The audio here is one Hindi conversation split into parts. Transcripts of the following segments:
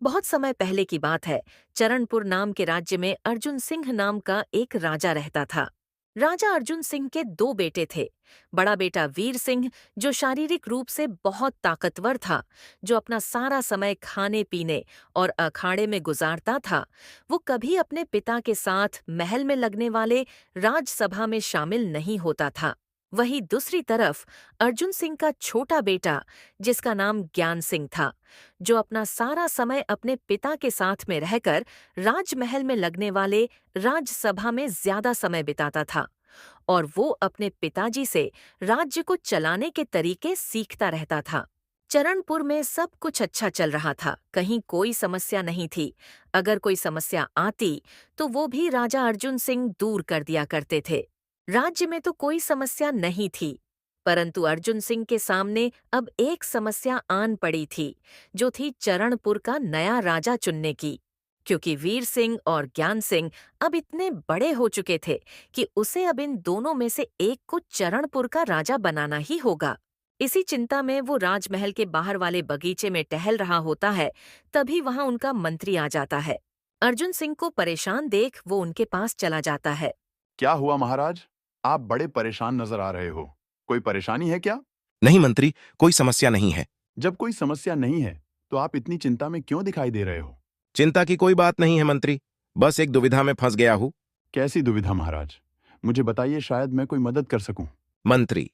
बहुत समय पहले की बात है। चरणपुर नाम के राज्य में अर्जुन सिंह नाम का एक राजा रहता था। राजा अर्जुन सिंह के दो बेटे थे। बड़ा बेटा वीर सिंह, जो शारीरिक रूप से बहुत ताकतवर था, जो अपना सारा समय खाने पीने और अखाड़े में गुजारता था, वो कभी अपने पिता के साथ महल में लगने वाले राजसभा में शामिल नहीं होता था। वहीं दूसरी तरफ अर्जुन सिंह का छोटा बेटा, जिसका नाम ज्ञान सिंह था, जो अपना सारा समय अपने पिता के साथ में रहकर राजमहल में लगने वाले राजसभा में ज्यादा समय बिताता था और वो अपने पिताजी से राज्य को चलाने के तरीके सीखता रहता था। चरणपुर में सब कुछ अच्छा चल रहा था, कहीं कोई समस्या नहीं थी। अगर कोई समस्या आती तो वो भी राजा अर्जुन सिंह दूर कर दिया करते थे। राज्य में तो कोई समस्या नहीं थी, परंतु अर्जुन सिंह के सामने अब एक समस्या आन पड़ी थी, जो थी चरणपुर का नया राजा चुनने की। क्योंकि वीर सिंह और ज्ञान सिंह अब इतने बड़े हो चुके थे कि उसे अब इन दोनों में से एक को चरणपुर का राजा बनाना ही होगा। इसी चिंता में वो राजमहल के बाहर वाले बगीचे में टहल रहा होता है। तभी वहां उनका मंत्री आ जाता है। अर्जुन सिंह को परेशान देख वो उनके पास चला जाता है। क्या हुआ महाराज? आप बड़े परेशान नजर आ रहे हो। कोई परेशानी है क्या? नहीं मंत्री, कोई समस्या नहीं है। जब कोई समस्या नहीं है तो आप इतनी चिंता में क्यों दिखाई दे रहे हो? चिंता की कोई बात नहीं है मंत्री, बस एक दुविधा में फंस गया हूं। कैसी दुविधा महाराज? मुझे बताइए, शायद मैं कोई मदद कर सकूं। मंत्री,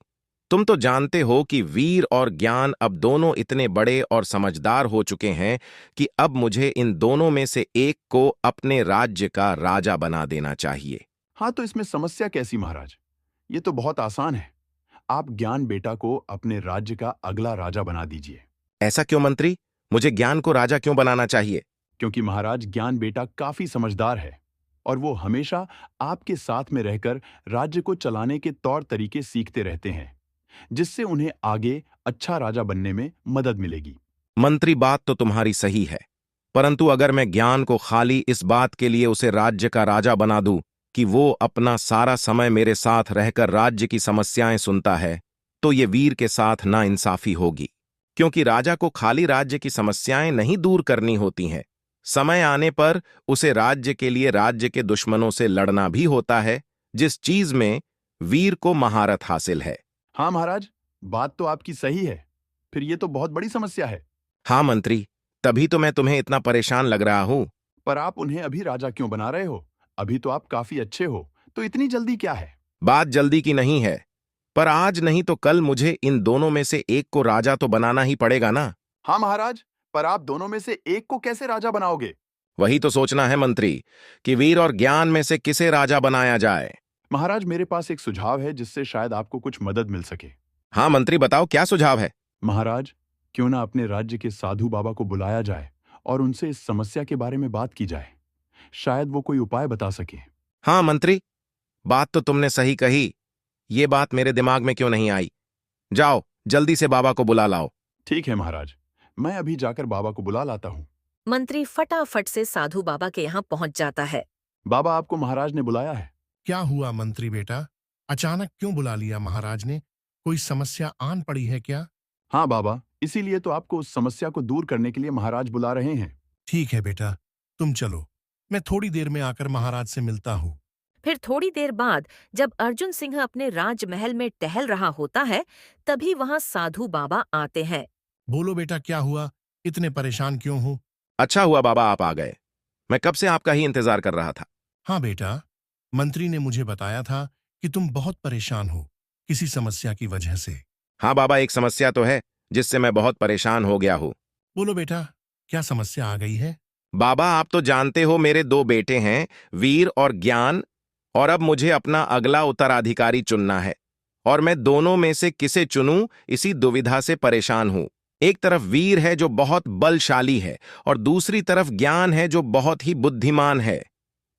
तुम तो जानते हो कि वीर और ज्ञान अब दोनों इतने बड़े और समझदार हो चुके हैं कि अब मुझे इन दोनों में से एक को अपने राज्य का राजा बना देना चाहिए। हाँ, तो इसमें समस्या कैसी महाराज? ये तो बहुत आसान है। आप ज्ञान बेटा को अपने राज्य का अगला राजा बना दीजिए। ऐसा क्यों मंत्री? मुझे ज्ञान को राजा क्यों बनाना चाहिए? क्योंकि महाराज, ज्ञान बेटा काफी समझदार है और वो हमेशा आपके साथ में रहकर राज्य को चलाने के तौर तरीके सीखते रहते हैं, जिससे उन्हें आगे अच्छा राजा बनने में मदद मिलेगी। मंत्री, बात तो तुम्हारी सही है, परंतु अगर मैं ज्ञान को खाली इस बात के लिए उसे राज्य का राजा बना दूं कि वो अपना सारा समय मेरे साथ रहकर राज्य की समस्याएं सुनता है, तो ये वीर के साथ नाइंसाफी होगी। क्योंकि राजा को खाली राज्य की समस्याएं नहीं दूर करनी होती हैं, समय आने पर उसे राज्य के लिए राज्य के दुश्मनों से लड़ना भी होता है, जिस चीज में वीर को महारत हासिल है। हाँ महाराज, बात तो आपकी सही है। फिर ये तो बहुत बड़ी समस्या है। हाँ मंत्री, तभी तो मैं तुम्हें इतना परेशान लग रहा हूं। पर आप उन्हें अभी राजा क्यों बना रहे हो? अभी तो आप काफी अच्छे हो, तो इतनी जल्दी क्या है? बात जल्दी की नहीं है, पर आज नहीं तो कल मुझे इन दोनों में से एक को राजा तो बनाना ही पड़ेगा ना। हाँ महाराज, पर आप दोनों में से एक को कैसे राजा बनाओगे? वही तो सोचना है मंत्री, कि वीर और ज्ञान में से किसे राजा बनाया जाए। महाराज, मेरे पास एक सुझाव है जिससे शायद आपको कुछ मदद मिल सके। हाँ मंत्री, बताओ क्या सुझाव है। महाराज, क्यों ना अपने राज्य के साधु बाबा को बुलाया जाए और उनसे इस समस्या के बारे में बात की जाए। शायद वो कोई उपाय बता सके। हाँ मंत्री, बात तो तुमने सही कही, ये बात मेरे दिमाग में क्यों नहीं आई। जाओ जल्दी से बाबा को बुला लाओ। ठीक है महाराज, मैं अभी जाकर बाबा को बुला लाता हूँ। मंत्री फटाफट से साधु बाबा के यहाँ पहुंच जाता है। बाबा, आपको महाराज ने बुलाया है। क्या हुआ मंत्री बेटा? अचानक क्यों बुला लिया महाराज ने? कोई समस्या आन पड़ी है क्या? हाँ बाबा, इसीलिए तो आपको उस समस्या को दूर करने के लिए महाराज बुला रहे हैं। ठीक है बेटा, तुम चलो, मैं थोड़ी देर में आकर महाराज से मिलता हूँ। फिर थोड़ी देर बाद जब अर्जुन सिंह अपने राजमहल में टहल रहा होता है, तभी वहां साधु बाबा आते हैं। बोलो बेटा, क्या हुआ? इतने परेशान क्यों हो? अच्छा हुआ बाबा आप आ गए, मैं कब से आपका ही इंतजार कर रहा था। हाँ बेटा, मंत्री ने मुझे बताया था कि तुम बहुत परेशान हो किसी समस्या की वजह से। हाँ बाबा, एक समस्या तो है जिससे मैं बहुत परेशान हो गया हूँ। बोलो बेटा, क्या समस्या आ गई है? बाबा, आप तो जानते हो मेरे दो बेटे हैं, वीर और ज्ञान, और अब मुझे अपना अगला उत्तराधिकारी चुनना है और मैं दोनों में से किसे चुनूं इसी दुविधा से परेशान हूं। एक तरफ वीर है जो बहुत बलशाली है और दूसरी तरफ ज्ञान है जो बहुत ही बुद्धिमान है।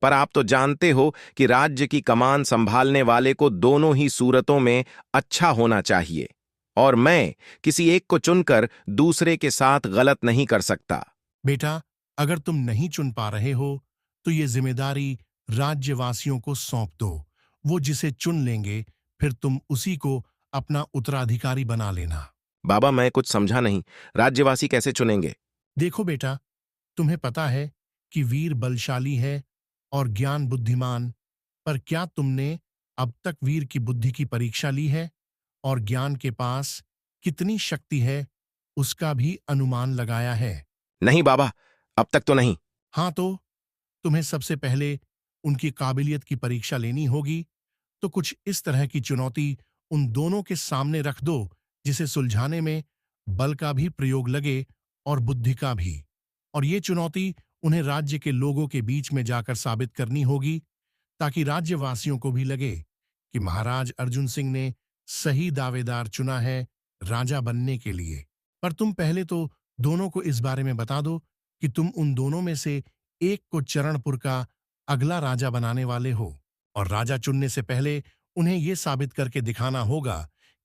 पर आप तो जानते हो कि राज्य की कमान संभालने वाले को दोनों ही सूरतों में अच्छा होना चाहिए और मैं किसी एक को चुनकर दूसरे के साथ गलत नहीं कर सकता। बेटा, अगर तुम नहीं चुन पा रहे हो तो ये जिम्मेदारी राज्यवासियों को सौंप दो। वो जिसे चुन लेंगे फिर तुम उसी को अपना उत्तराधिकारी बना लेना। बाबा, मैं कुछ समझा नहीं, राज्यवासी कैसे चुनेंगे? देखो बेटा, तुम्हें पता है कि वीर बलशाली है और ज्ञान बुद्धिमान, पर क्या तुमने अब तक वीर की बुद्धि की परीक्षा ली है और ज्ञान के पास कितनी शक्ति है उसका भी अनुमान लगाया है? नहीं बाबा, अब तक तो नहीं। हाँ, तो तुम्हें सबसे पहले उनकी काबिलियत की परीक्षा लेनी होगी। तो कुछ इस तरह की चुनौती उन दोनों के सामने रख दो जिसे सुलझाने में बल का भी प्रयोग लगे और बुद्धि का भी। और ये चुनौती उन्हें राज्य के लोगों के बीच में जाकर साबित करनी होगी, ताकि राज्यवासियों को भी लगे कि महाराज अर्जुन सिंह ने सही दावेदार चुना है राजा बनने के लिए। पर तुम पहले तो दोनों को इस बारे में बता दो कि तुम उन दोनों में से एक को चरणपुर का अगला राजा बनाने वाले हो, और राजा चुनने से पहले उन्हें यह साबित करके दिखाना होगा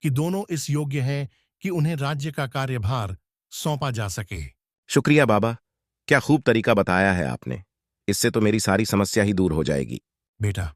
कि दोनों इस योग्य हैं कि उन्हें राज्य का कार्यभार सौंपा जा सके। शुक्रिया बाबा, क्या खूब तरीका बताया है आपने। इससे तो मेरी सारी समस्या ही दूर हो जाएगी। बेटा,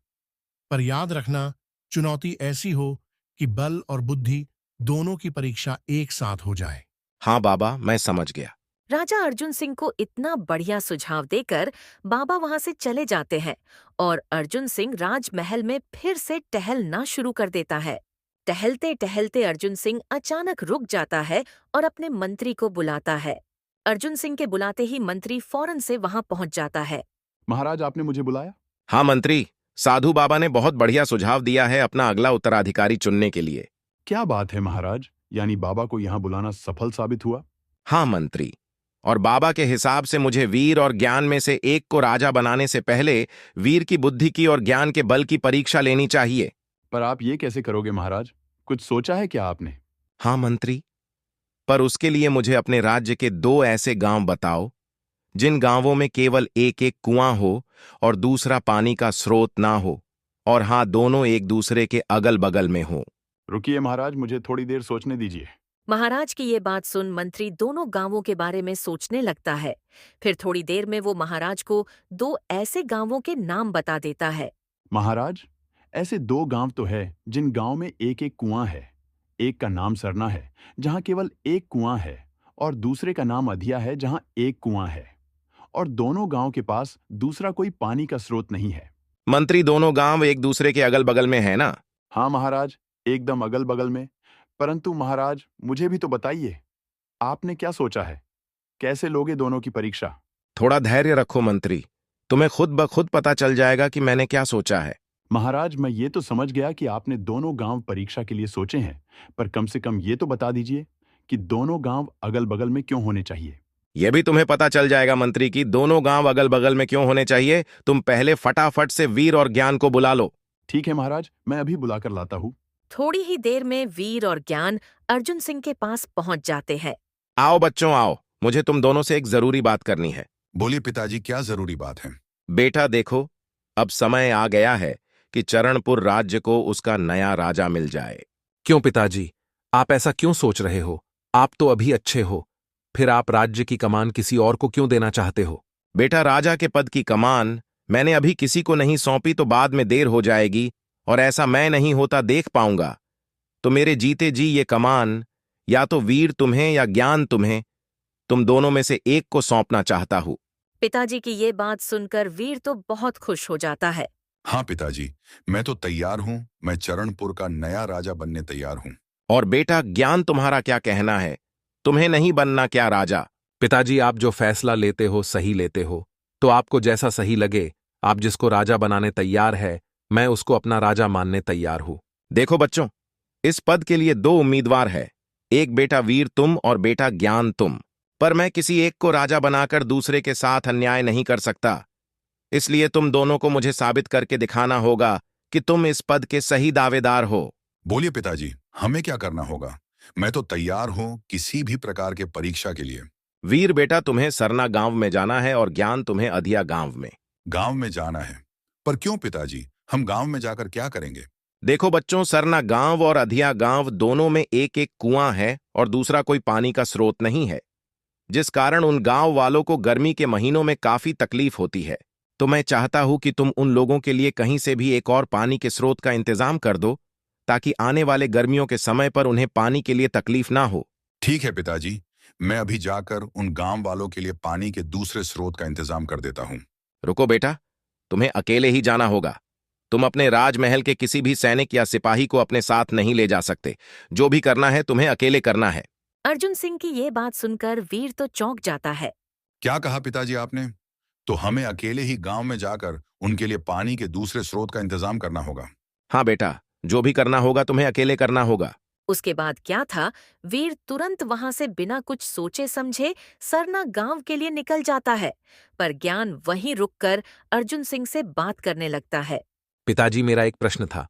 पर याद रखना, चुनौती ऐसी हो कि बल और बुद्धि दोनों की परीक्षा एक साथ हो जाए। हाँ बाबा, मैं समझ गया। राजा अर्जुन सिंह को इतना बढ़िया सुझाव देकर बाबा वहां से चले जाते हैं और अर्जुन सिंह राजमहल में फिर से टहलना शुरू कर देता है। टहलते टहलते अर्जुन सिंह अचानक रुक जाता है और अपने मंत्री को बुलाता है। अर्जुन सिंह के बुलाते ही मंत्री फौरन से वहां पहुंच जाता है। महाराज, आपने मुझे बुलाया? हाँ मंत्री, साधु बाबा ने बहुत बढ़िया सुझाव दिया है अपना अगला उत्तराधिकारी चुनने के लिए। क्या बात है महाराज, यानी बाबा को यहाँ बुलाना सफल साबित हुआ? हाँ मंत्री, और बाबा के हिसाब से मुझे वीर और ज्ञान में से एक को राजा बनाने से पहले वीर की बुद्धि की और ज्ञान के बल की परीक्षा लेनी चाहिए। पर आप ये कैसे करोगे महाराज? कुछ सोचा है क्या आपने? हाँ मंत्री, पर उसके लिए मुझे अपने राज्य के 2 ऐसे गांव बताओ जिन गांवों में केवल एक एक कुआं हो और दूसरा पानी का स्रोत ना हो, और हाँ, दोनों एक दूसरे के अगल बगल में हो। रुकिए महाराज, मुझे थोड़ी देर सोचने दीजिए। महाराज की ये बात सुन मंत्री दोनों गांवों के बारे में सोचने लगता है। फिर थोड़ी देर में वो महाराज को 2 ऐसे गांवों के नाम बता देता है। महाराज, ऐसे 2 गांव तो है जिन गांव में एक एक कुआं है। एक का नाम सरना है, जहां केवल एक कुआं है, और दूसरे का नाम अधिया है, जहां एक कुआं है, और दोनों गांव के पास दूसरा कोई पानी का स्रोत नहीं है। मंत्री, दोनों गांव एक दूसरे के अगल बगल में है ना? हाँ महाराज, एकदम अगल बगल में। परंतु महाराज, मुझे भी तो बताइए, आपने क्या सोचा है? कैसे लोगे दोनों की परीक्षा? थोड़ा धैर्य रखो मंत्री, तुम्हें खुद ब खुद पता चल जाएगा कि मैंने क्या सोचा है। महाराज, मैं ये तो समझ गया कि आपने दोनों गांव परीक्षा के लिए सोचे हैं, पर कम से कम ये तो बता दीजिए कि दोनों गांव अगल बगल में क्यों होने चाहिए? यह भी तुम्हें पता चल जाएगा मंत्री कि दोनों गांव अगल बगल में क्यों होने चाहिए। तुम पहले फटाफट से वीर और ज्ञान को बुला लो। ठीक है महाराज, मैं अभी बुलाकर लाता हूँ। थोड़ी ही देर में वीर और ज्ञान अर्जुन सिंह के पास पहुंच जाते हैं। आओ बच्चों आओ, मुझे तुम दोनों से एक जरूरी बात करनी है। बोलिए पिताजी, क्या जरूरी बात है? बेटा देखो, अब समय आ गया है कि चरणपुर राज्य को उसका नया राजा मिल जाए। क्यों पिताजी, आप ऐसा क्यों सोच रहे हो? आप तो अभी अच्छे हो, फिर आप राज्य की कमान किसी और को क्यों देना चाहते हो? बेटा, राजा के पद की कमान मैंने अभी किसी को नहीं सौंपी तो बाद में देर हो जाएगी, और ऐसा मैं नहीं होता देख पाऊंगा। तो मेरे जीते जी ये कमान या तो वीर तुम्हें या ज्ञान तुम्हें, तुम दोनों में से एक को सौंपना चाहता हूं। पिताजी की ये बात सुनकर वीर तो बहुत खुश हो जाता है। हाँ पिताजी, मैं तो तैयार हूँ। मैं चरणपुर का नया राजा बनने तैयार हूँ। और बेटा ज्ञान, तुम्हारा क्या कहना है? तुम्हें नहीं बनना क्या राजा? पिताजी, आप जो फैसला लेते हो सही लेते हो, तो आपको जैसा सही लगे, आप जिसको राजा बनाने तैयार है, मैं उसको अपना राजा मानने तैयार हूं। देखो बच्चों, इस पद के लिए 2 उम्मीदवार है, एक बेटा वीर तुम और बेटा ज्ञान तुम। पर मैं किसी एक को राजा बनाकर दूसरे के साथ अन्याय नहीं कर सकता, इसलिए तुम दोनों को मुझे साबित करके दिखाना होगा कि तुम इस पद के सही दावेदार हो। बोलिए पिताजी, हमें क्या करना होगा? मैं तो तैयार हूँ किसी भी प्रकार के परीक्षा के लिए। वीर बेटा, तुम्हें सरना गांव में जाना है और ज्ञान तुम्हें अधिया गांव में। गांव में जाना है? पर क्यों पिताजी, हम गांव में जाकर क्या करेंगे? देखो बच्चों, सरना गांव और अधिया गांव दोनों में एक एक कुआं है और दूसरा कोई पानी का स्रोत नहीं है, जिस कारण उन गांव वालों को गर्मी के महीनों में काफी तकलीफ होती है। तो मैं चाहता हूं कि तुम उन लोगों के लिए कहीं से भी एक और पानी के स्रोत का इंतजाम कर दो, ताकि आने वाले गर्मियों के समय पर उन्हें पानी के लिए तकलीफ ना हो। ठीक है पिताजी, मैं अभी जाकर उन गांव वालों के लिए पानी के दूसरे स्रोत का इंतजाम कर देता हूँ। रुको बेटा, तुम्हें अकेले ही जाना होगा। तुम अपने राजमहल के किसी भी सैनिक या सिपाही को अपने साथ नहीं ले जा सकते। जो भी करना है तुम्हें अकेले करना है। अर्जुन सिंह की ये बात सुनकर वीर तो चौंक जाता है। क्या कहा पिताजी आपने? तो हमें अकेले ही गांव में जाकर उनके लिए पानी के दूसरे स्रोत का इंतजाम करना होगा। हाँ बेटा, जो भी करना होगा तुम्हें अकेले करना होगा। उसके बाद क्या था, वीर तुरंत वहां से बिना कुछ सोचे समझे सरना गांव के लिए निकल जाता है। पर ज्ञान वहीं रुककर अर्जुन सिंह से बात करने लगता है। पिताजी, मेरा एक प्रश्न था,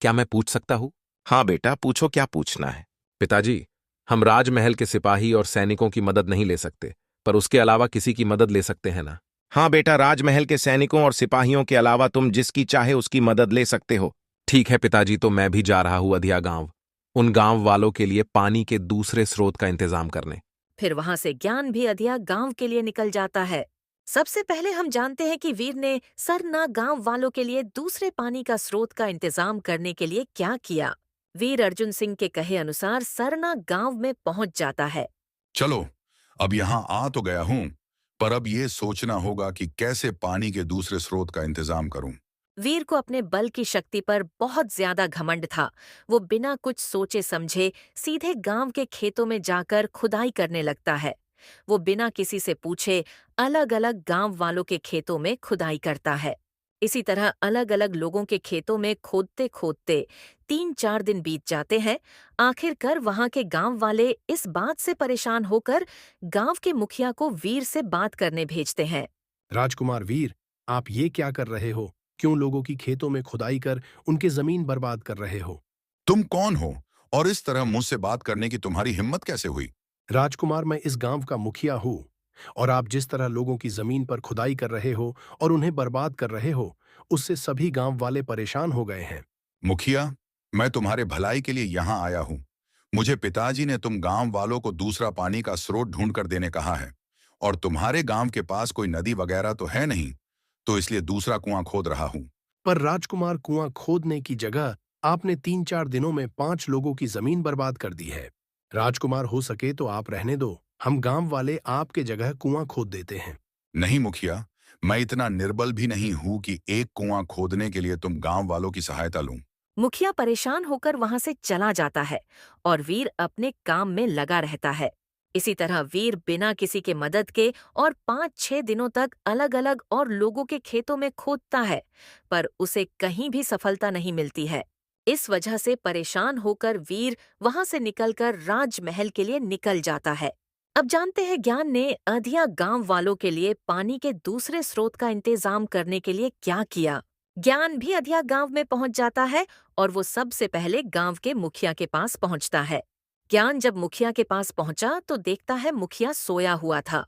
क्या मैं पूछ सकता हूँ? हाँ बेटा, पूछो, क्या पूछना है। पिताजी, हम राजमहल के सिपाही और सैनिकों की मदद नहीं ले सकते, पर उसके अलावा किसी की मदद ले सकते हैं ना? हाँ बेटा, राजमहल के सैनिकों और सिपाहियों के अलावा तुम जिसकी चाहे उसकी मदद ले सकते हो। ठीक है पिताजी, तो मैं भी जा रहा हूँ अधिया गांव, उन गांव वालों के लिए पानी के दूसरे स्रोत का इंतजाम करने। फिर वहां से ज्ञान भी अधिया गांव के लिए निकल जाता है। सबसे पहले हम जानते हैं कि वीर ने सरना गांव वालों के लिए दूसरे पानी का स्रोत का इंतजाम करने के लिए क्या किया। वीर अर्जुन सिंह के कहे अनुसार सरना गांव में पहुंच जाता है। चलो, अब यहाँ आ तो गया हूँ, पर अब ये सोचना होगा कि कैसे पानी के दूसरे स्रोत का इंतजाम करूं। वीर को अपने बल की शक्ति पर बहुत ज्यादा घमंड था। वो बिना कुछ सोचे समझे सीधे गांव के खेतों में जाकर खुदाई करने लगता है। वो बिना किसी से पूछे अलग अलग गांव वालों के खेतों में खुदाई करता है। इसी तरह अलग अलग लोगों के खेतों में खोदते खोदते 3-4 दिन बीत जाते हैं। आखिरकार वहां के गांव वाले इस बात से परेशान होकर गांव के मुखिया को वीर से बात करने भेजते हैं। राजकुमार वीर, आप ये क्या कर रहे हो? क्यों लोगों की खेतों में खुदाई कर उनकी जमीन बर्बाद कर रहे हो? तुम कौन हो और इस तरह मुझसे बात करने की तुम्हारी हिम्मत कैसे हुई? राजकुमार, मैं इस गांव का मुखिया हूँ, और आप जिस तरह लोगों की जमीन पर खुदाई कर रहे हो और उन्हें बर्बाद कर रहे हो, उससे सभी गांव वाले परेशान हो गए हैं। मुखिया, मैं तुम्हारे भलाई के लिए यहाँ आया हूँ। मुझे पिताजी ने तुम गांव वालों को दूसरा पानी का स्रोत ढूंढ कर देने कहा है, और तुम्हारे गांव के पास कोई नदी वगैरह तो है नहीं, तो इसलिए दूसरा कुआं खोद रहा हूँ। पर राजकुमार, कुआं खोदने की जगह आपने 3-4 दिनों में 5 लोगों की जमीन बर्बाद कर दी है। राजकुमार, हो सके तो आप रहने दो, हम गांव वाले आपके जगह कुआं खोद देते हैं। नहीं मुखिया, मैं इतना निर्बल भी नहीं हूँ कि एक कुआं खोदने के लिए तुम गांव वालों की सहायता लूं। मुखिया परेशान होकर वहां से चला जाता है और वीर अपने काम में लगा रहता है। इसी तरह वीर बिना किसी के मदद के और 5-6 दिनों तक अलग अलग और लोगों के खेतों में खोदता है, पर उसे कहीं भी सफलता नहीं मिलती है। इस वजह से परेशान होकर वीर वहां से निकलकर राजमहल के लिए निकल जाता है। अब जानते हैं ज्ञान ने अधिया गांव वालों के लिए पानी के दूसरे स्रोत का इंतजाम करने के लिए क्या किया। ज्ञान भी अधिया गांव में पहुंच जाता है और वो सबसे पहले गांव के मुखिया के पास पहुंचता है। ज्ञान जब मुखिया के पास पहुंचा तो देखता है मुखिया सोया हुआ था।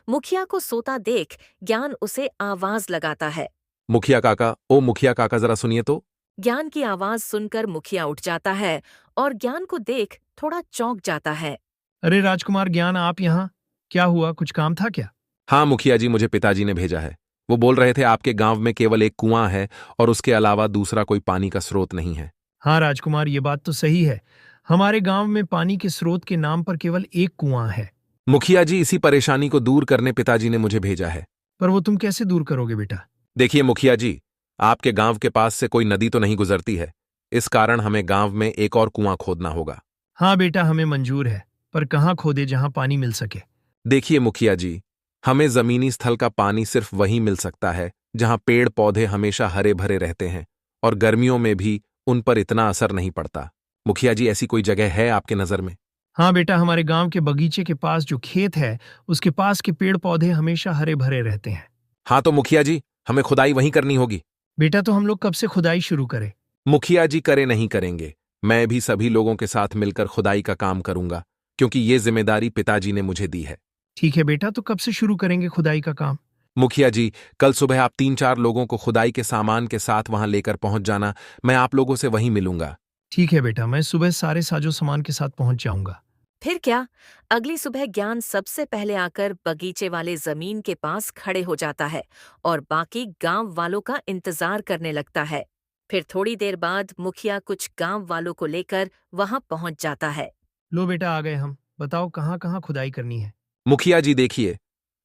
मुखिया को सोता देख ज्ञान उसे आवाज लगाता है। मुखिया काका, ओ मुखिया काका, जरा सुनिए तो। ज्ञान की आवाज सुनकर मुखिया उठ जाता है और ज्ञान को देख थोड़ा चौंक जाता है। अरे राजकुमार ज्ञान, आप यहाँ? क्या हुआ, कुछ काम था क्या? हाँ मुखिया जी, मुझे पिताजी ने भेजा है। वो बोल रहे थे आपके गांव में केवल एक कुआं है और उसके अलावा दूसरा कोई पानी का स्रोत नहीं है। हाँ राजकुमार, ये बात तो सही है। हमारे गांव में पानी के स्रोत के नाम पर केवल एक कुआं है। मुखिया जी, इसी परेशानी को दूर करने पिताजी ने मुझे भेजा है। पर वो तुम कैसे दूर करोगे बेटा? देखिए मुखिया जी, आपके गांव के पास से कोई नदी तो नहीं गुजरती है, इस कारण हमें गांव में एक और कुआं खोदना होगा। हाँ बेटा, हमें मंजूर है, पर कहाँ खोदे जहाँ पानी मिल सके? देखिए मुखिया जी, हमें जमीनी स्थल का पानी सिर्फ वहीं मिल सकता है जहां पेड़ पौधे हमेशा हरे भरे रहते हैं और गर्मियों में भी उन पर इतना असर नहीं पड़ता। मुखिया जी, ऐसी कोई जगह है आपके नजर में? हाँ बेटा, हमारे गांव के बगीचे के पास जो खेत है, उसके पास के पेड़ पौधे हमेशा हरे भरे रहते हैं। हाँ तो मुखिया जी, हमें खुदाई वहीं करनी होगी। बेटा, तो हम लोग कब से खुदाई शुरू करें? मुखिया जी, करे नहीं करेंगे, मैं भी सभी लोगों के साथ मिलकर खुदाई का काम करूंगा, क्योंकि ये जिम्मेदारी पिताजी ने मुझे दी है। ठीक है बेटा, तो कब से शुरू करेंगे खुदाई का काम? मुखिया जी, कल सुबह आप 3-4 लोगों को खुदाई के सामान के साथ वहां लेकर पहुंच जाना, मैं आप लोगों से वहीं मिलूंगा। ठीक है बेटा, मैं सुबह सारे साजो सामान के साथ पहुंच जाऊंगा। फिर क्या, अगली सुबह ज्ञान सबसे पहले आकर बगीचे वाले जमीन के पास खड़े हो जाता है और बाकी गांव वालों का इंतजार करने लगता है। फिर थोड़ी देर बाद मुखिया कुछ गांव वालों को लेकर वहां पहुंच जाता है। लो बेटा, आ गए हम। बताओ कहाँ कहाँ खुदाई करनी है। मुखिया जी देखिए,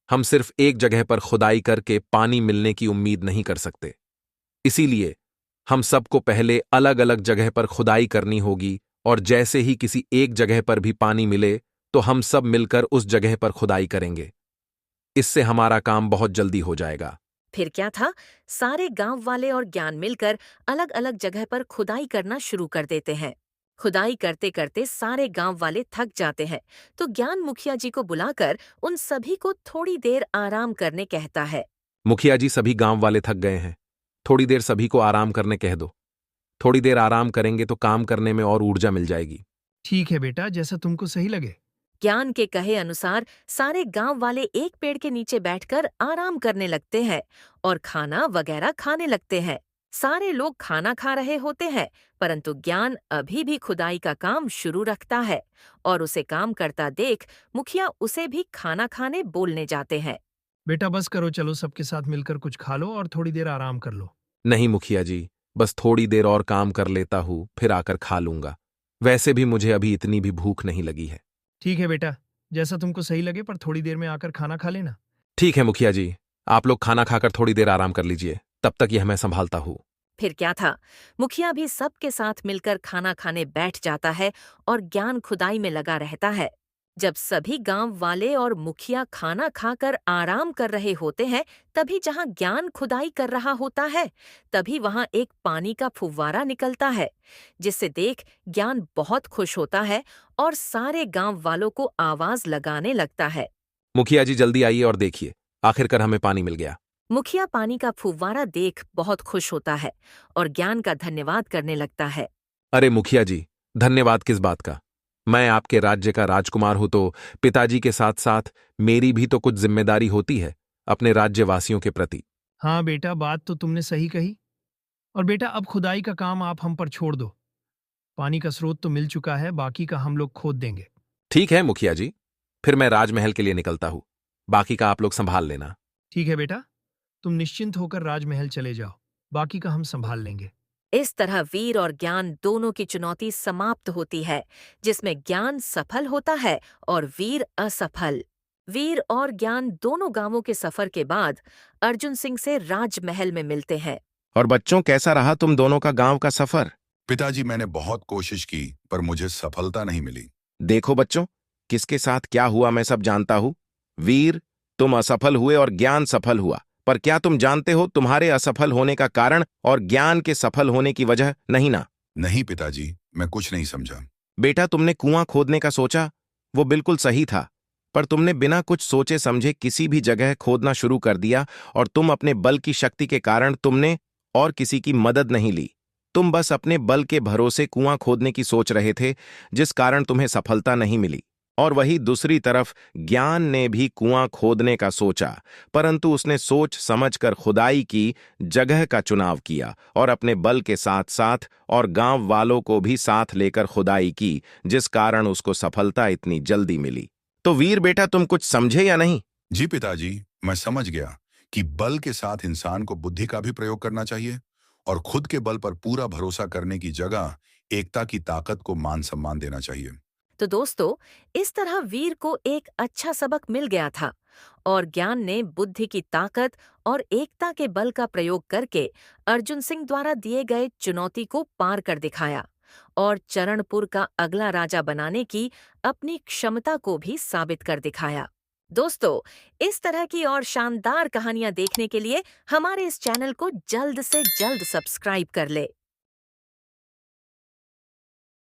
हम सिर्फ एक जगह पर खुदाई करके पानी मिलने की उम्मीद नहीं कर सकते। इसीलिए हम सबको पहले अलग अलग जगह पर खुदाई करनी होगी, और जैसे ही किसी एक जगह पर भी पानी मिले तो हम सब मिलकर उस जगह पर खुदाई करेंगे। इससे हमारा काम बहुत जल्दी हो जाएगा। फिर क्या था, सारे गांव वाले और ज्ञान मिलकर अलग अलग जगह पर खुदाई करना शुरू कर देते हैं। खुदाई करते करते सारे गांव वाले थक जाते हैं, तो ज्ञान मुखिया जी को बुलाकर उन सभी को थोड़ी देर आराम करने कहता है। मुखिया जी, सभी गांव वाले थक गए हैं, थोड़ी देर सभी को आराम करने कह दो। थोड़ी देर आराम करेंगे तो काम करने में और ऊर्जा मिल जाएगी। ठीक है बेटा, जैसा तुमको सही लगे। ज्ञान के कहे अनुसार सारे गांव वाले एक पेड़ के नीचे बैठकर आराम करने लगते हैं और खाना वगैरह खाने लगते हैं। सारे लोग खाना खा रहे होते हैं, परंतु ज्ञान अभी भी खुदाई का काम शुरू रखता है और उसे काम करता देख मुखिया उसे भी खाना खाने बोलने जाते हैं। बेटा बस करो, चलो सबके साथ मिलकर कुछ खा लो और थोड़ी देर आराम कर लो। नहीं मुखिया जी, बस थोड़ी देर और काम कर लेता हूँ, फिर आकर खा लूंगा। वैसे भी मुझे अभी इतनी भी भूख नहीं लगी है। ठीक है बेटा, जैसा तुमको सही लगे, पर थोड़ी देर में आकर खाना खा लेना। ठीक है मुखिया जी, आप लोग खाना खाकर थोड़ी देर आराम कर लीजिए, तब तक यह मैं संभालता हूँ। फिर क्या था, मुखिया भी सबके साथ मिलकर खाना खाने बैठ जाता है और ज्ञान खुदाई में लगा रहता है। जब सभी गांव वाले और मुखिया खाना खाकर आराम कर रहे होते हैं, तभी जहां ज्ञान खुदाई कर रहा होता है, तभी वहां एक पानी का फुव्वारा निकलता है, जिससे देख ज्ञान बहुत खुश होता है और सारे गांव वालों को आवाज लगाने लगता है। मुखिया जी जल्दी आइए और देखिए, आखिरकार हमें पानी मिल गया। मुखिया पानी का फुव्वारा देख बहुत खुश होता है और ज्ञान का धन्यवाद करने लगता है। अरे मुखिया जी, धन्यवाद किस बात का? मैं आपके राज्य का राजकुमार हूं, तो पिताजी के साथ साथ मेरी भी तो कुछ जिम्मेदारी होती है अपने राज्यवासियों के प्रति। हाँ बेटा, बात तो तुमने सही कही। और बेटा अब खुदाई का काम आप हम पर छोड़ दो। पानी का स्रोत तो मिल चुका है, बाकी का हम लोग खोद देंगे। ठीक है मुखिया जी, फिर मैं राजमहल के लिए निकलता हूँ, बाकी का आप लोग संभाल लेना। ठीक है बेटा, तुम निश्चिंत होकर राजमहल चले जाओ, बाकी का हम संभाल लेंगे। इस तरह वीर और ज्ञान दोनों की चुनौती समाप्त होती है, जिसमें ज्ञान सफल होता है और वीर असफल। वीर और ज्ञान दोनों गांवों के सफर के बाद अर्जुन सिंह से राजमहल में मिलते हैं। और बच्चों, कैसा रहा तुम दोनों का गांव का सफर? पिताजी, मैंने बहुत कोशिश की पर मुझे सफलता नहीं मिली। देखो बच्चों, किसके साथ क्या हुआ मैं सब जानता हूँ। वीर, तुम असफल हुए और ज्ञान सफल हुआ, पर क्या तुम जानते हो तुम्हारे असफल होने का कारण और ज्ञान के सफल होने की वजह नहीं ना? नहीं पिताजी, मैं कुछ नहीं समझा। बेटा, तुमने कुआं खोदने का सोचा, वो बिल्कुल सही था, पर तुमने बिना कुछ सोचे समझे किसी भी जगह खोदना शुरू कर दिया, और तुम अपने बल की शक्ति के कारण तुमने और किसी की मदद नहीं ली। तुम बस अपने बल के भरोसे कुआं खोदने की सोच रहे थे, जिस कारण तुम्हें सफलता नहीं मिली। और वही दूसरी तरफ ज्ञान ने भी कुआं खोदने का सोचा, परंतु उसने सोच समझकर खुदाई की जगह का चुनाव किया और अपने बल के साथ साथ और गांव वालों को भी साथ लेकर खुदाई की, जिस कारण उसको सफलता इतनी जल्दी मिली। तो वीर बेटा, तुम कुछ समझे या नहीं? जी पिताजी, मैं समझ गया कि बल के साथ इंसान को बुद्धि का भी प्रयोग करना चाहिए और खुद के बल पर पूरा भरोसा करने की जगह एकता की ताकत को मान सम्मान देना चाहिए। तो दोस्तों, इस तरह वीर को एक अच्छा सबक मिल गया था और ज्ञान ने बुद्धि की ताकत और एकता के बल का प्रयोग करके अर्जुन सिंह द्वारा दिए गए चुनौती को पार कर दिखाया और चरणपुर का अगला राजा बनाने की अपनी क्षमता को भी साबित कर दिखाया। दोस्तों, इस तरह की और शानदार कहानियां देखने के लिए हमारे इस चैनल को जल्द से जल्द सब्सक्राइब कर ले।